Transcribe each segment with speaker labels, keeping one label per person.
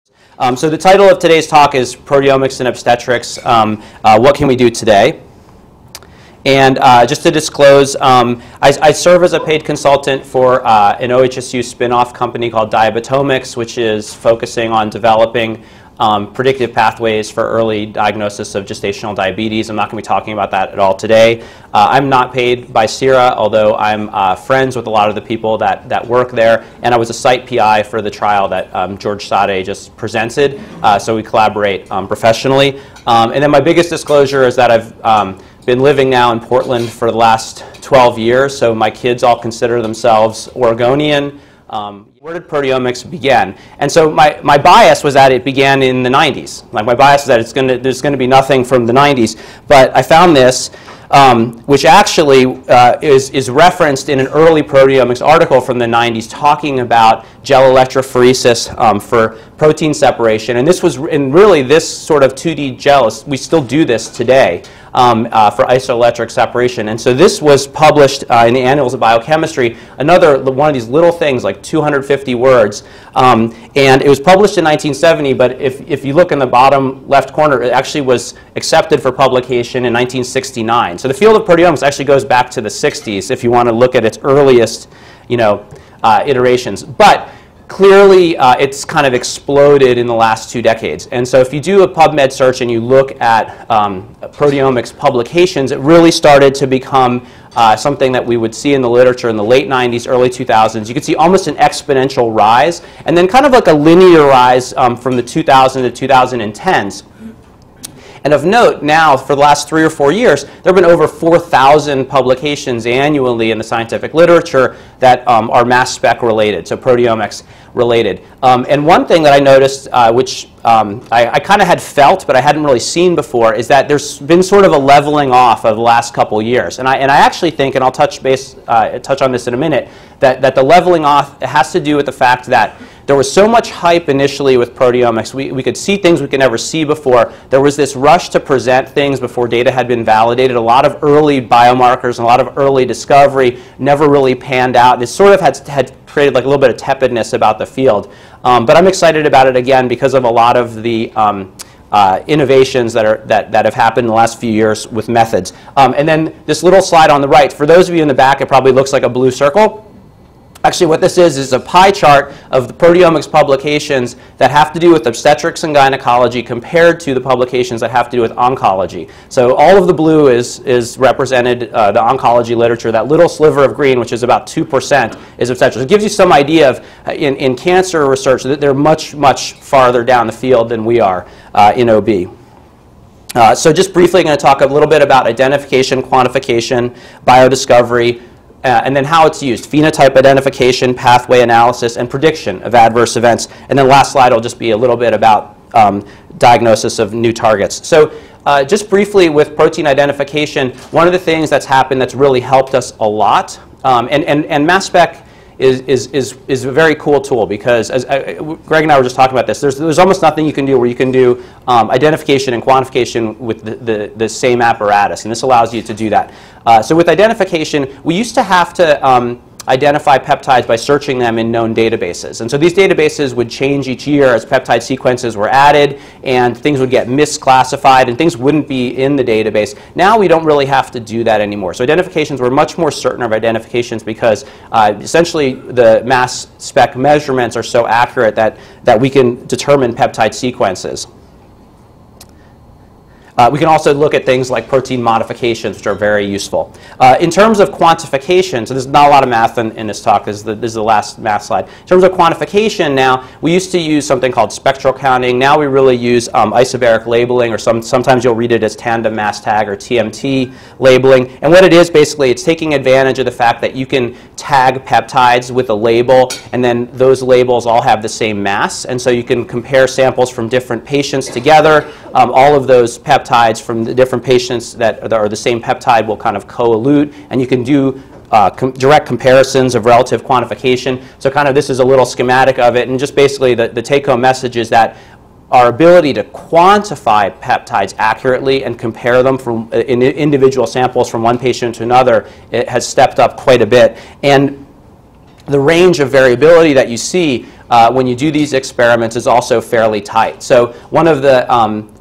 Speaker 1: So the title of today's talk is Proteomics and Obstetrics, what can we do today? And just to disclose, I serve as a paid consultant for an OHSU spin-off company called Diabetomics, which is focusing on developing predictive pathways for early diagnosis of gestational diabetes. I'm not going to be talking about that at all today. I'm not paid by CIRA, although I'm friends with a lot of the people that work there, and I was a site PI for the trial that George Sade just presented, so we collaborate professionally. And then my biggest disclosure is that I've been living now in Portland for the last 12 years, so my kids all consider themselves Oregonian. Where did proteomics begin? And so my bias was that it began in the 90s. Like, my bias is that there's going to be nothing from the 90s. But I found this, which actually is referenced in an early proteomics article from the 90s talking about gel electrophoresis for protein separation. And this was, and really this sort of 2D gel, we still do this today. For isoelectric separation. And so this was published in the Annals of Biochemistry, another one of these little things, like 250 words. And it was published in 1970, but if you look in the bottom left corner, it actually was accepted for publication in 1969. So the field of proteomics actually goes back to the 60s if you want to look at its earliest, iterations. But clearly, it's kind of exploded in the last 2 decades. And so if you do a PubMed search and you look at proteomics publications, it really started to become something that we would see in the literature in the late 90s, early 2000s. You could see almost an exponential rise, and then kind of like a linear rise from the 2000s to 2010s. And of note, now, for the last 3 or 4 years, there have been over 4,000 publications annually in the scientific literature that are mass spec related, so proteomics related. And one thing that I noticed, which I kind of had felt, but I hadn't really seen before, is that there's been sort of a leveling off of the last couple years. And I actually think, and I'll touch on this in a minute, that the leveling off has to do with the fact that there was so much hype initially with proteomics. We could see things we could never see before. There was this rush to present things before data had been validated. A lot of early biomarkers and a lot of early discovery never really panned out. It sort of had created like a little bit of tepidness about the field. But I'm excited about it again because of a lot of the innovations that have happened in the last few years with methods. And then this little slide on the right, for those of you in the back, it probably looks like a blue circle. Actually, what this is a pie chart of the proteomics publications that have to do with obstetrics and gynecology compared to the publications that have to do with oncology. So all of the blue is represented, the oncology literature. That little sliver of green, which is about 2%, is obstetrics. It gives you some idea of, in cancer research, that they're much, much farther down the field than we are in OB. So just briefly, I'm going to talk a little bit about identification, quantification, biodiscovery, and then how it's used, phenotype identification, pathway analysis, and prediction of adverse events. And then last slide will just be a little bit about diagnosis of new targets. So just briefly with protein identification, one of the things that's happened that's really helped us a lot, and mass spec is a very cool tool because, as Greg and I were just talking about this, there's almost nothing you can do where you can do identification and quantification with the same apparatus, and this allows you to do that. So with identification, we used to have to identify peptides by searching them in known databases. And so these databases would change each year as peptide sequences were added, and things would get misclassified, and things wouldn't be in the database. Now we don't really have to do that anymore. So identifications, we're much more certain of identifications because essentially the mass spec measurements are so accurate that we can determine peptide sequences. We can also look at things like protein modifications, which are very useful. In terms of quantification, so there's not a lot of math in this talk. This is the last math slide. In terms of quantification now, we used to use something called spectral counting. Now we really use isobaric labeling, or sometimes you'll read it as tandem mass tag or TMT labeling. And what it is, basically, it's taking advantage of the fact that you can tag peptides with a label, and then those labels all have the same mass. And so you can compare samples from different patients together. All of those peptides from the different patients that are the same peptide will kind of co-elute, and you can do direct comparisons of relative quantification. So kind of this is a little schematic of it, and just basically the take-home message is that our ability to quantify peptides accurately and compare them from in individual samples from one patient to another, it has stepped up quite a bit. And the range of variability that you see when you do these experiments is also fairly tight. So one of the,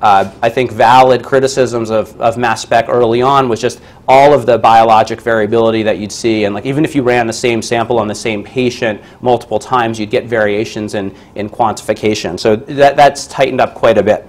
Speaker 1: I think, valid criticisms of mass spec early on was just all of the biologic variability that you'd see. And like even if you ran the same sample on the same patient multiple times, you'd get variations in quantification. So that's tightened up quite a bit.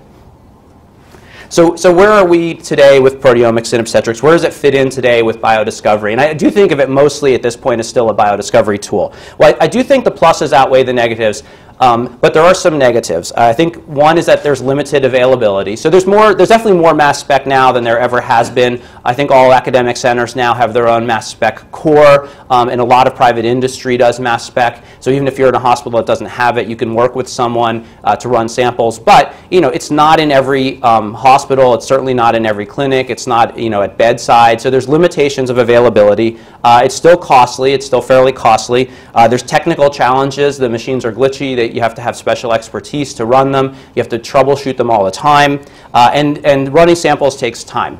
Speaker 1: So where are we today with proteomics and obstetrics? Where does it fit in today with biodiscovery? And I do think of it mostly at this point as still a biodiscovery tool. Well, I do think the pluses outweigh the negatives, but there are some negatives. I think one is that there's limited availability. So there's definitely more mass spec now than there ever has been. I think all academic centers now have their own mass spec core, and a lot of private industry does mass spec. So even if you're in a hospital that doesn't have it, you can work with someone to run samples. But it's not in every hospital. It's certainly not in every clinic. It's not at bedside. So there's limitations of availability. It's still costly. It's still fairly costly. There's technical challenges. The machines are glitchy. You have to have special expertise to run them. You have to troubleshoot them all the time. And running samples takes time.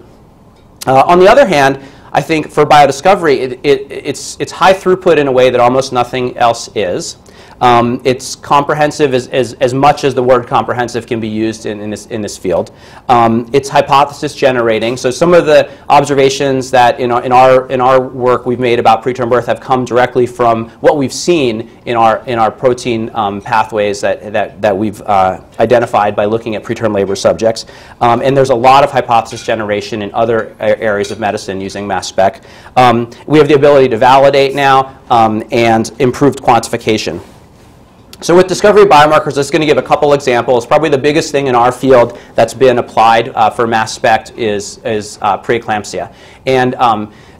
Speaker 1: On the other hand, I think for biodiscovery, it's high throughput in a way that almost nothing else is. It's comprehensive as much as the word comprehensive can be used in this field. It's hypothesis generating. So some of the observations that in our work we've made about preterm birth have come directly from what we've seen in our protein pathways that we've identified by looking at preterm labor subjects. And there's a lot of hypothesis generation in other areas of medicine using mass spec. We have the ability to validate now and improved quantification. So with discovery biomarkers, I'm just going to give a couple examples. Probably the biggest thing in our field that's been applied for mass spec is preeclampsia. And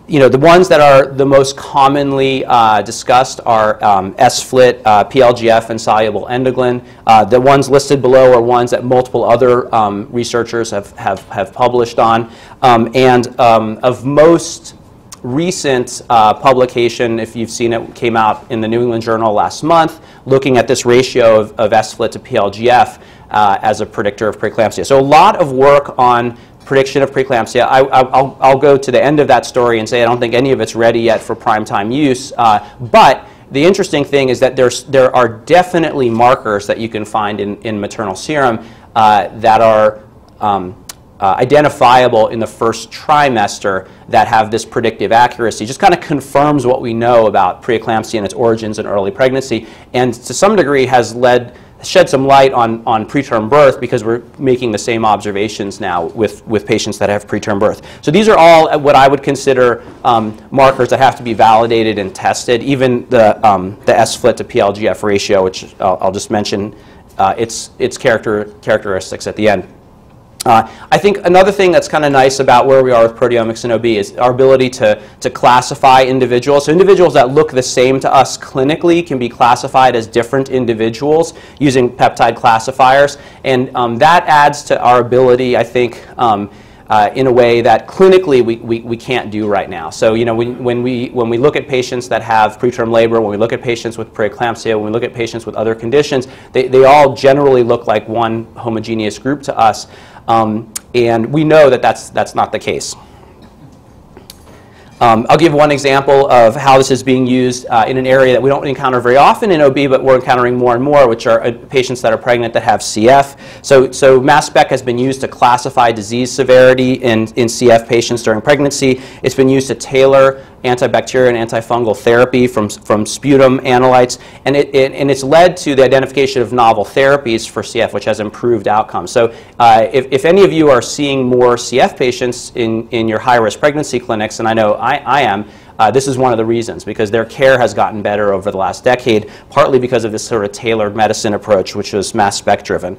Speaker 1: the ones that are the most commonly discussed are SFLT, PLGF, and soluble endoglin. The ones listed below are ones that multiple other researchers have published on. Of most recent publication, if you've seen it, came out in the New England Journal last month, looking at this ratio of SFLT to PLGF as a predictor of preeclampsia. So a lot of work on prediction of preeclampsia. I'll go to the end of that story and say I don't think any of it's ready yet for prime time use, but the interesting thing is that there are definitely markers that you can find in maternal serum that are identifiable in the first trimester that have this predictive accuracy. Just kind of confirms what we know about preeclampsia and its origins in early pregnancy, and to some degree has shed some light on preterm birth because we're making the same observations now with patients that have preterm birth. So these are all what I would consider markers that have to be validated and tested. Even the SFLT to PLGF ratio, which I'll just mention its characteristics at the end. I think another thing that's kind of nice about where we are with proteomics and OB is our ability to classify individuals. So individuals that look the same to us clinically can be classified as different individuals using peptide classifiers. And that adds to our ability, I think, in a way that clinically we can't do right now. So when we look at patients that have preterm labor, when we look at patients with preeclampsia, when we look at patients with other conditions, they all generally look like one homogeneous group to us. And we know that that's not the case. I'll give one example of how this is being used in an area that we don't encounter very often in OB, but we're encountering more and more, which are patients that are pregnant that have CF. So mass spec has been used to classify disease severity in CF patients during pregnancy. It's been used to tailor antibacterial and antifungal therapy from sputum analytes, and it's led to the identification of novel therapies for CF, which has improved outcomes. So if any of you are seeing more CF patients in your high-risk pregnancy clinics, and I know I am, this is one of the reasons, because their care has gotten better over the last decade, partly because of this sort of tailored medicine approach, which was mass spec driven.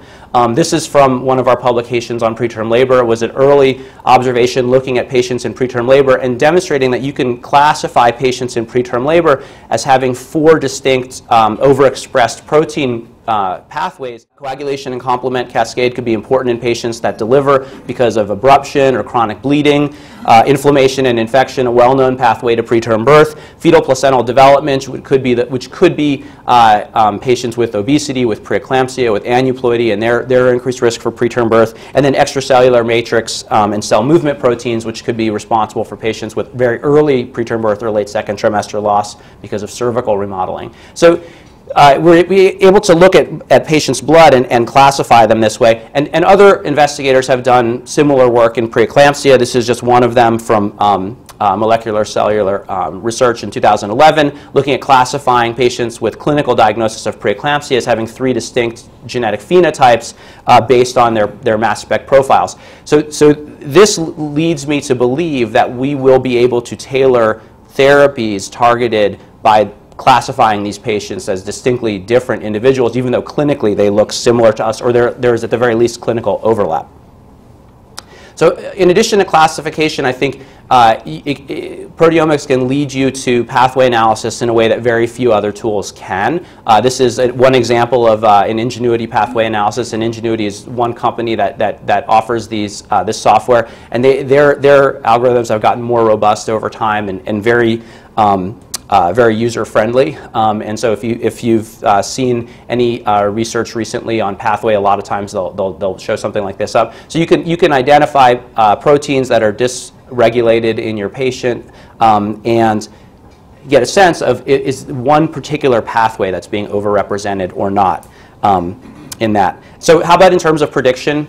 Speaker 1: This is from one of our publications on preterm labor. It was an early observation looking at patients in preterm labor and demonstrating that you can classify patients in preterm labor as having 4 distinct overexpressed protein pathways. Coagulation and complement cascade could be important in patients that deliver because of abruption or chronic bleeding. Inflammation and infection, a well-known pathway to preterm birth. Fetal placental development, which could be patients with obesity, with preeclampsia, with aneuploidy, and their increased risk for preterm birth. And then extracellular matrix and cell movement proteins, which could be responsible for patients with very early preterm birth or late second trimester loss because of cervical remodeling. So we're able to look at patients' blood and classify them this way. And other investigators have done similar work in preeclampsia. This is just one of them from molecular cellular research in 2011, looking at classifying patients with clinical diagnosis of preeclampsia as having 3 distinct genetic phenotypes based on their mass spec profiles. So this leads me to believe that we will be able to tailor therapies targeted by classifying these patients as distinctly different individuals, even though clinically they look similar to us, or there's at the very least clinical overlap. So in addition to classification, I think proteomics can lead you to pathway analysis in a way that very few other tools can. This is one example of an Ingenuity pathway analysis, and Ingenuity is one company that offers this software, and their algorithms have gotten more robust over time and very very user-friendly, and so if you've seen any research recently on pathway, a lot of times they'll show something like this up. So you can identify proteins that are dysregulated in your patient and get a sense of is one particular pathway that's being overrepresented or not in that. So how about in terms of prediction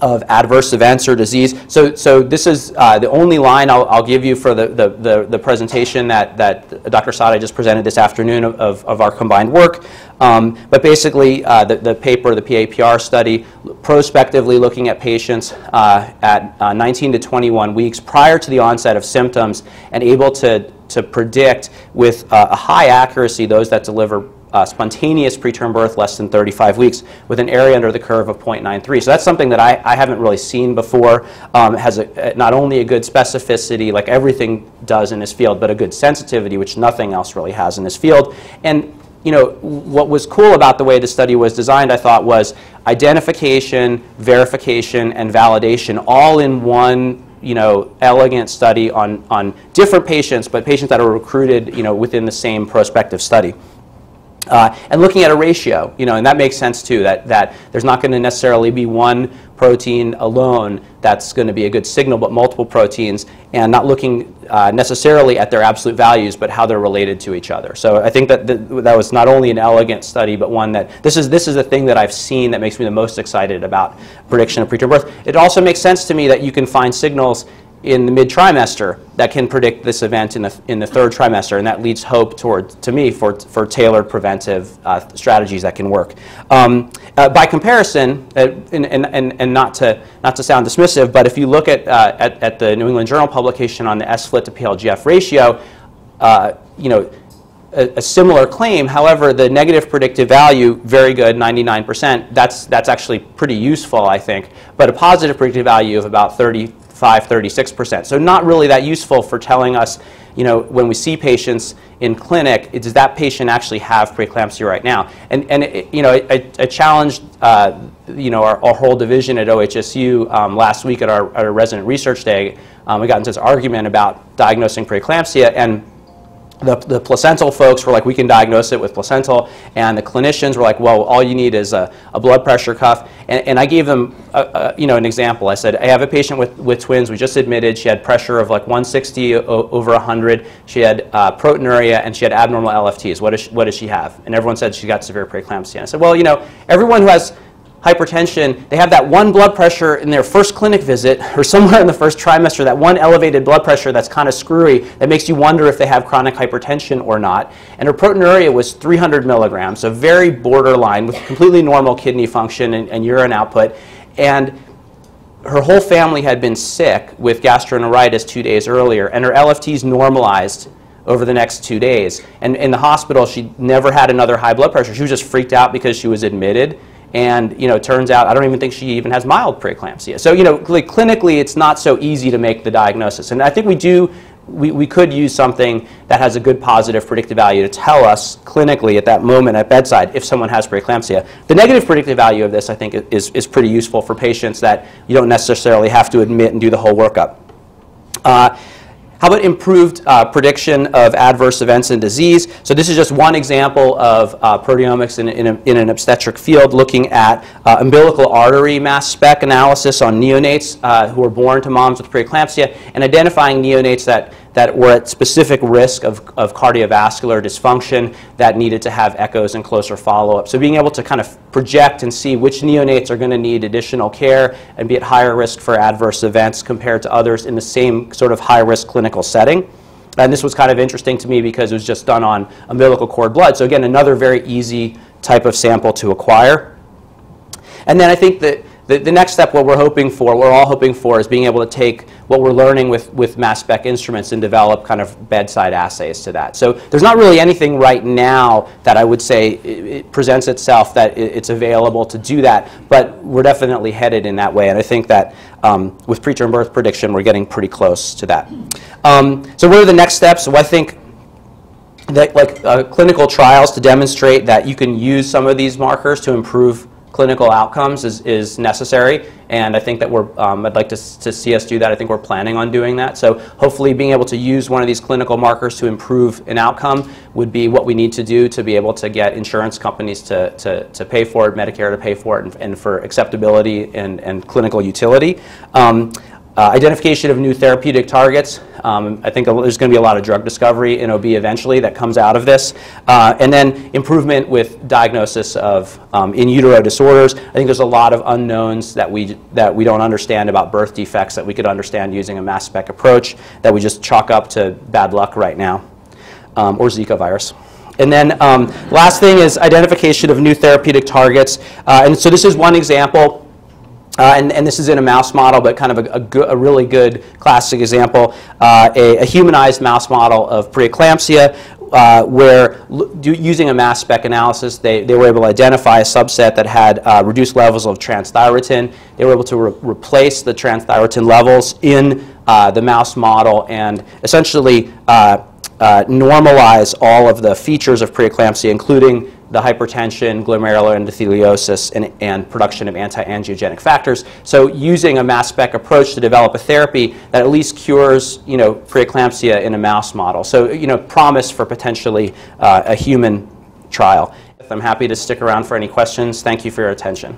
Speaker 1: of adverse events or disease? So this is the only line I'll give you for the presentation that Dr. Sade just presented this afternoon of our combined work. But basically, the paper, the PAPR study, prospectively looking at patients at 19 to 21 weeks prior to the onset of symptoms and able to predict with a high accuracy those that deliver spontaneous preterm birth less than 35 weeks with an area under the curve of 0.93. So that's something that I haven't really seen before. It has not only a good specificity, like everything does in this field, but a good sensitivity, which nothing else really has in this field. And what was cool about the way the study was designed, I thought, was identification, verification, and validation all in one elegant study on different patients, but patients that are recruited within the same prospective study. And looking at a ratio, and that makes sense too, that there's not going to necessarily be one protein alone that's going to be a good signal, but multiple proteins, and not looking necessarily at their absolute values, but how they're related to each other. So I think that was not only an elegant study, but one that this is the thing that I've seen that makes me the most excited about prediction of preterm birth. It also makes sense to me that you can find signals in the mid-trimester that can predict this event in the third trimester, and that leads hope to me for tailored preventive strategies that can work. By comparison, and not to sound dismissive, but if you look at the New England Journal publication on the S-FLT to PLGF ratio, a similar claim. However, the negative predictive value, very good, 99%. That's actually pretty useful, I think. But a positive predictive value of about 36%. So not really that useful for telling us, when we see patients in clinic, does that patient actually have preeclampsia right now? And I challenged, our whole division at OHSU last week at our resident research day. We got into this argument about diagnosing preeclampsia, and the placental folks were like, we can diagnose it with placental, and the clinicians were like, well, all you need is a blood pressure cuff. And I gave them an example. I said, I have a patient with twins. We just admitted. She had pressure of like 160 over 100. She had proteinuria, and she had abnormal LFTs. What does she have? And everyone said she got severe preeclampsia. And I said, well, everyone who has hypertension, they have that one blood pressure in their first clinic visit or somewhere in the first trimester, that one elevated blood pressure that's kind of screwy that makes you wonder if they have chronic hypertension or not. And her proteinuria was 300 milligrams, so very borderline with completely normal kidney function and urine output. And her whole family had been sick with gastroenteritis 2 days earlier, and her LFTs normalized over the next 2 days. And in the hospital, she never had another high blood pressure. She was just freaked out because she was admitted. And it turns out I don't even think she even has mild preeclampsia. So like clinically, it's not so easy to make the diagnosis. And I think we could use something that has a good positive predictive value to tell us clinically at that moment at bedside if someone has preeclampsia. The negative predictive value of this, I think, is pretty useful for patients that you don't necessarily have to admit and do the whole workup. How about improved prediction of adverse events and disease? So this is just one example of proteomics in an obstetric field, looking at umbilical artery mass spec analysis on neonates who are born to moms with preeclampsia, and identifying neonates that that were at specific risk of cardiovascular dysfunction that needed to have echoes and closer follow-up. So being able to kind of project and see which neonates are going to need additional care and be at higher risk for adverse events compared to others in the same sort of high-risk clinical setting. And this was kind of interesting to me because it was just done on umbilical cord blood. So again, another very easy type of sample to acquire. And then I think that the next step, what we're all hoping for, is being able to take what we're learning with mass spec instruments and develop kind of bedside assays to that. So there's not really anything right now that I would say it presents itself that it's available to do that, but we're definitely headed in that way. And I think that with preterm birth prediction, we're getting pretty close to that. So what are the next steps? So I think that clinical trials to demonstrate that you can use some of these markers to improve clinical outcomes is necessary, and I think that I'd like to see us do that. I think we're planning on doing that. So hopefully being able to use one of these clinical markers to improve an outcome would be what we need to do to be able to get insurance companies to pay for it, Medicare to pay for it, and for acceptability and clinical utility. Identification of new therapeutic targets. I think there's going to be a lot of drug discovery in OB eventually that comes out of this. And then improvement with diagnosis of in utero disorders. I think there's a lot of unknowns that we don't understand about birth defects that we could understand using a mass spec approach that we just chalk up to bad luck right now, or Zika virus. And then last thing is identification of new therapeutic targets. And so this is one example. And this is in a mouse model, but kind of a really good classic example, a humanized mouse model of preeclampsia, where using a mass spec analysis, they were able to identify a subset that had reduced levels of transthyretin. They were able to replace the transthyretin levels in the mouse model and essentially normalize all of the features of preeclampsia, including the hypertension, glomerular endotheliosis, and production of anti-angiogenic factors. So using a mass spec approach to develop a therapy that at least cures, preeclampsia in a mouse model. So, promise for potentially a human trial. I'm happy to stick around for any questions. Thank you for your attention.